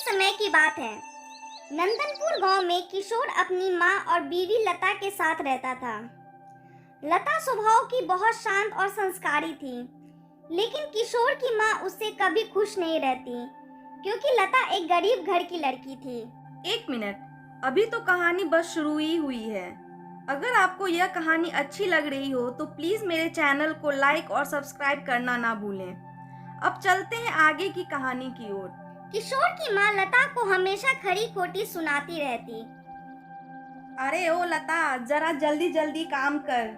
समय की बात है। नंदनपुर गांव में किशोर अपनी माँ और बीवी लता के साथ रहता था। लता स्वभाव की बहुत शांत और संस्कारी थी, लेकिन किशोर की माँ उससे कभी खुश नहीं रहती, क्योंकि लता एक गरीब घर की लड़की थी। एक मिनट, अभी तो कहानी बस शुरू ही हुई है। अगर आपको यह कहानी अच्छी लग रही हो तो प्लीज मेरे चैनल को लाइक और सब्सक्राइब करना ना भूलें। अब चलते हैं आगे की कहानी की ओर। किशोर की माँ लता को हमेशा खरी खोटी सुनाती रहती। अरे ओ लता, जरा जल्दी जल्दी काम कर,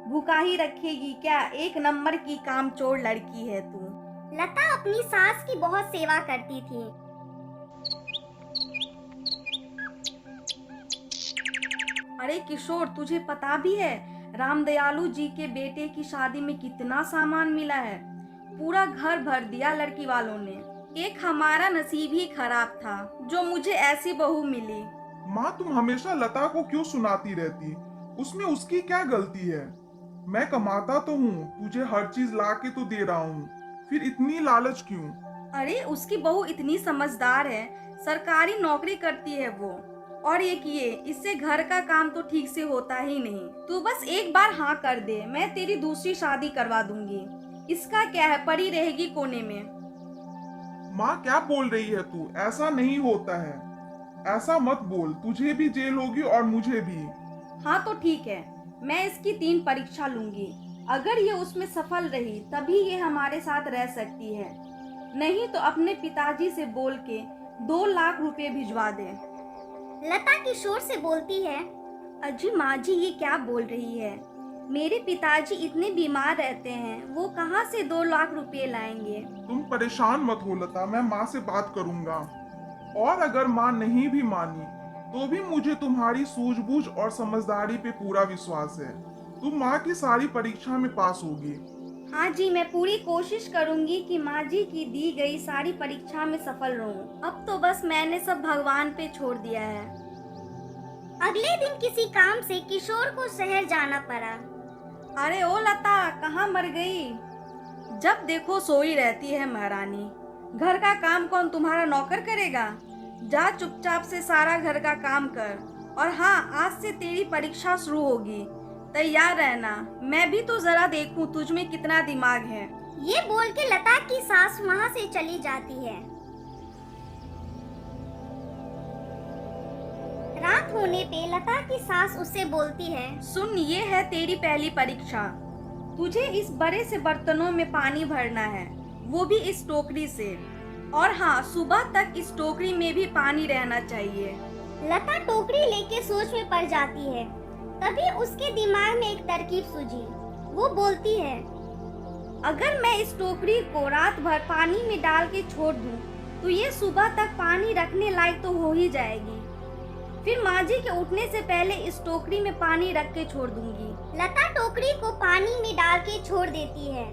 भूखा ही रखेगी क्या? एक नंबर की कामचोर लड़की है तू। लता अपनी सास की बहुत सेवा करती थी। अरे किशोर, तुझे पता भी है रामदयालु जी के बेटे की शादी में कितना सामान मिला है? पूरा घर भर दिया लड़की वालों ने। एक हमारा नसीब ही खराब था जो मुझे ऐसी बहू मिली। माँ, तुम हमेशा लता को क्यों सुनाती रहती? उसमें उसकी क्या गलती है? मैं कमाता तो हूँ, तुझे हर चीज ला के तो दे रहा हूँ, फिर इतनी लालच क्यों? अरे उसकी बहू इतनी समझदार है, सरकारी नौकरी करती है वो। और एक ये, इससे घर का काम तो ठीक से होता ही नहीं। तू बस एक बार हाँ कर दे, मैं तेरी दूसरी शादी करवा दूंगी। इसका क्या है, पड़ी रहेगी कोने में। माँ, क्या बोल रही है तू? ऐसा नहीं होता है। ऐसा मत बोल, तुझे भी जेल होगी और मुझे भी। हाँ तो ठीक है, मैं इसकी 3 परीक्षा लूंगी। अगर ये उसमें सफल रही तभी ये हमारे साथ रह सकती है, नहीं तो अपने पिताजी से बोल के 2 लाख रुपए भिजवा दे। लता किशोर से बोलती है। अजी माँ जी, ये क्या बोल रही है? मेरे पिताजी इतने बीमार रहते हैं, वो कहाँ से 2 लाख रुपए लाएंगे? तुम परेशान मत हो लता, मैं माँ से बात करूंगा। और अगर माँ नहीं भी मानी तो भी मुझे तुम्हारी सूझबूझ और समझदारी पे पूरा विश्वास है। तुम माँ की सारी परीक्षा में पास होगी। हाँ जी, मैं पूरी कोशिश करूंगी कि माँ जी की दी गई सारी परीक्षा में सफल रहूं। अब तो बस मैंने सब भगवान पे छोड़ दिया है। अगले दिन किसी काम से किशोर को शहर जाना पड़ा। अरे ओ लता, कहाँ मर गई? जब देखो सोई रहती है महारानी। घर का काम कौन तुम्हारा नौकर करेगा? जा चुपचाप से सारा घर का काम कर। और हाँ, आज से तेरी परीक्षा शुरू होगी, तैयार रहना। मैं भी तो जरा देखूं तुझ में कितना दिमाग है। ये बोल के लता की सास वहाँ से चली जाती है। रात होने पे लता की सास उससे बोलती है। सुन, ये है तेरी पहली परीक्षा। तुझे इस बड़े से बर्तनों में पानी भरना है, वो भी इस टोकरी से। और हाँ, सुबह तक इस टोकरी में भी पानी रहना चाहिए। लता टोकरी लेके सोच में पड़ जाती है। तभी उसके दिमाग में एक तरकीब सूझी। वो बोलती है, अगर मैं इस टोकरी को रात भर पानी में डाल के छोड़ दूं, तो ये सुबह तक पानी रखने लायक तो हो ही जाएगी। फिर माँ जी के उठने से पहले इस टोकरी में पानी रख के छोड़ दूंगी। लता टोकरी को पानी में डाल के छोड़ देती है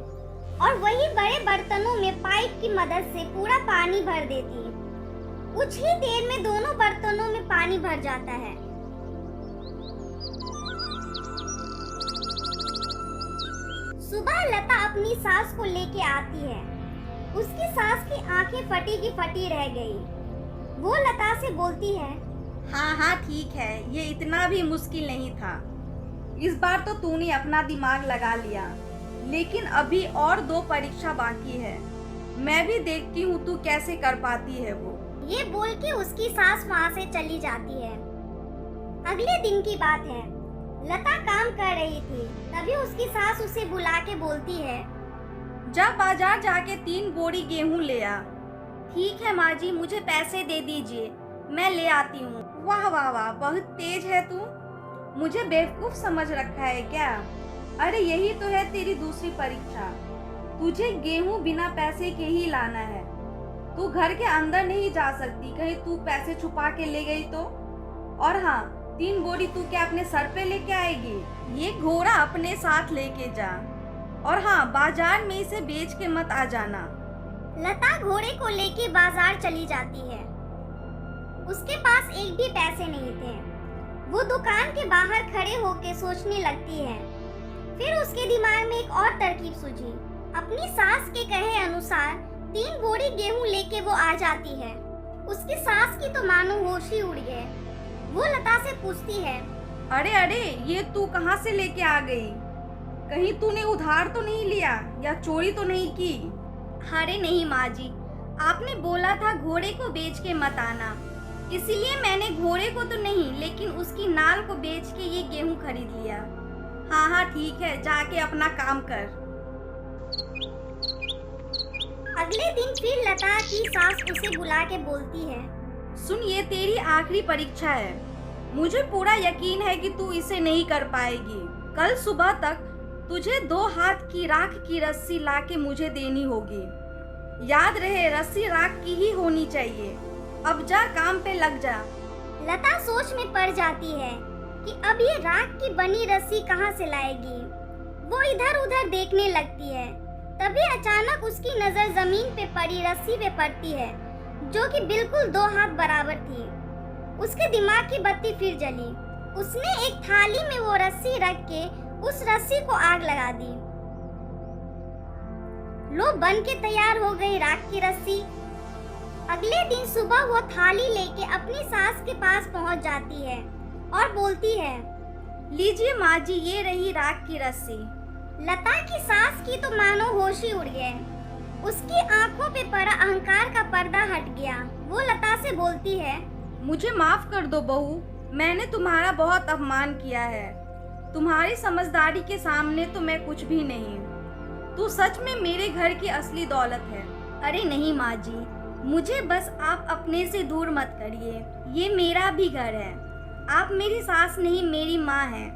और वही बड़े बर्तनों में पाइप की मदद से पूरा पानी भर देती है। कुछ ही देर में दोनों बर्तनों में पानी भर जाता है। सुबह लता अपनी सास को लेके आती है। उसकी सास की आंखें फटी की फटी रह गई। वो लता से बोलती है, हाँ हाँ ठीक है, ये इतना भी मुश्किल नहीं था। इस बार तो तूने अपना दिमाग लगा लिया, लेकिन अभी और 2 परीक्षा बाकी है। मैं भी देखती हूँ तू कैसे कर पाती है वो। ये बोल के उसकी सास वहाँ से चली जाती है। अगले दिन की बात है। लता काम कर रही थी, तभी उसकी सास उसे बुला के बोलती है, जा बाजार जाके 3 बोरी गेहूं ले आ। ठीक है माँ जी, मुझे पैसे दे दीजिए, मैं ले आती हूँ। वाह वाह वाह, बहुत तेज है तू। मुझे बेवकूफ समझ रखा है क्या? अरे यही तो है तेरी दूसरी परीक्षा। तुझे गेहूं बिना पैसे के ही लाना है। तू घर के अंदर नहीं जा सकती, कहीं तू पैसे छुपा के ले गई तो। और हाँ, 3 बोरी तू क्या अपने सर पे लेके आएगी? ये घोड़ा अपने साथ लेके जा। और हाँ, बाजार में इसे बेच के मत आ जाना। लता घोड़े को लेके बाजार चली जाती है। उसके पास एक भी पैसे नहीं थे। वो दुकान के बाहर खड़े होके सोचने लगती है। फिर उसके दिमाग में एक और तरकीब सूझी। अपनी सास के कहे अनुसार 3 बोरी गेहूं लेके वो आ जाती है। उसकी सास की तो मानो होश ही उड़ गए। वो लता से पूछती है, अरे अरे, ये तू कहाँ से लेके आ गई? कहीं तूने उधार तो नहीं लिया या चोरी तो नहीं की? अरे नहीं माँ जी, आपने बोला था घोड़े को बेच के मत आना, इसलिए मैंने घोड़े को तो नहीं लेकिन उसकी नाल को बेच के ये गेहूं खरीद लिया। हाँ हाँ ठीक है, जाके अपना काम कर। अगले दिन फिर लता की सास उसे बुला के बोलती है, सुन, ये तेरी आखिरी परीक्षा है। मुझे पूरा यकीन है कि तू इसे नहीं कर पाएगी। कल सुबह तक तुझे 2 हाथ की राख की रस्सी लाके मुझे देनी होगी। याद रहे, रस्सी राख की ही होनी चाहिए। अब जा, काम पे लग जा। लता सोच में पड़ जाती है कि अब ये राख की बनी रस्सी कहाँ से लाएगी। वो इधर उधर देखने लगती है। तभी अचानक उसकी नजर जमीन पे पड़ी रस्सी पे पड़ती है, जो कि बिल्कुल 2 हाथ बराबर थी। उसके दिमाग की बत्ती फिर जली। उसने एक थाली में वो रस्सी रख के उस रस्सी को आग लगा दी। लो, बन के तैयार हो गई राख की रस्सी। अगले दिन सुबह वो थाली लेके अपनी सास के पास पहुंच जाती है और बोलती है, लीजिए माँ जी, ये रही राख की रस्सी। लता की सास की तो मानो होश ही उड़ गए। उसकी आंखों पे पड़ा अहंकार का पर्दा हट गया। वो लता से बोलती है, मुझे माफ कर दो बहू, मैंने तुम्हारा बहुत अपमान किया है। तुम्हारी समझदारी के सामने तो मैं कुछ भी नहीं। तू सच में मेरे घर की असली दौलत है। अरे नहीं माँ जी, मुझे बस आप अपने से दूर मत करिए। ये मेरा भी घर है। आप मेरी सास नहीं, मेरी माँ है।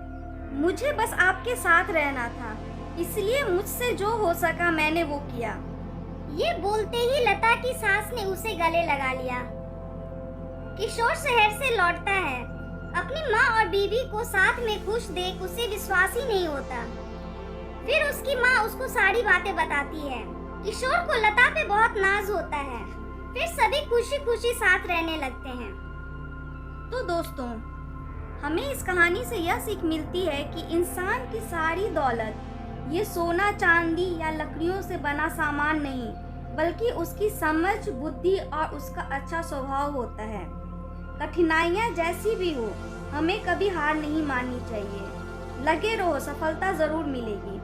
मुझे बस आपके साथ रहना था, इसलिए मुझसे जो हो सका मैंने वो किया। ये बोलते ही लता की सास ने उसे गले लगा लिया। किशोर शहर से लौटता है। अपनी माँ और बीवी को साथ में खुश देख उसे विश्वास ही नहीं होता। फिर उसकी माँ उसको सारी बातें बताती है। किशोर को लता पे बहुत नाज होता है। फिर सभी खुशी खुशी साथ रहने लगते हैं। तो दोस्तों, हमें इस कहानी से यह सीख मिलती है कि इंसान की सारी दौलत ये सोना चांदी या लकड़ियों से बना सामान नहीं, बल्कि उसकी समझ, बुद्धि और उसका अच्छा स्वभाव होता है। कठिनाइयाँ जैसी भी हो, हमें कभी हार नहीं माननी चाहिए। लगे रहो, सफलता ज़रूर मिलेगी।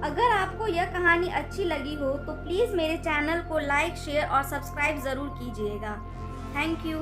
अगर आपको यह कहानी अच्छी लगी हो तो प्लीज़ मेरे चैनल को लाइक, शेयर और सब्सक्राइब ज़रूर कीजिएगा। Thank you.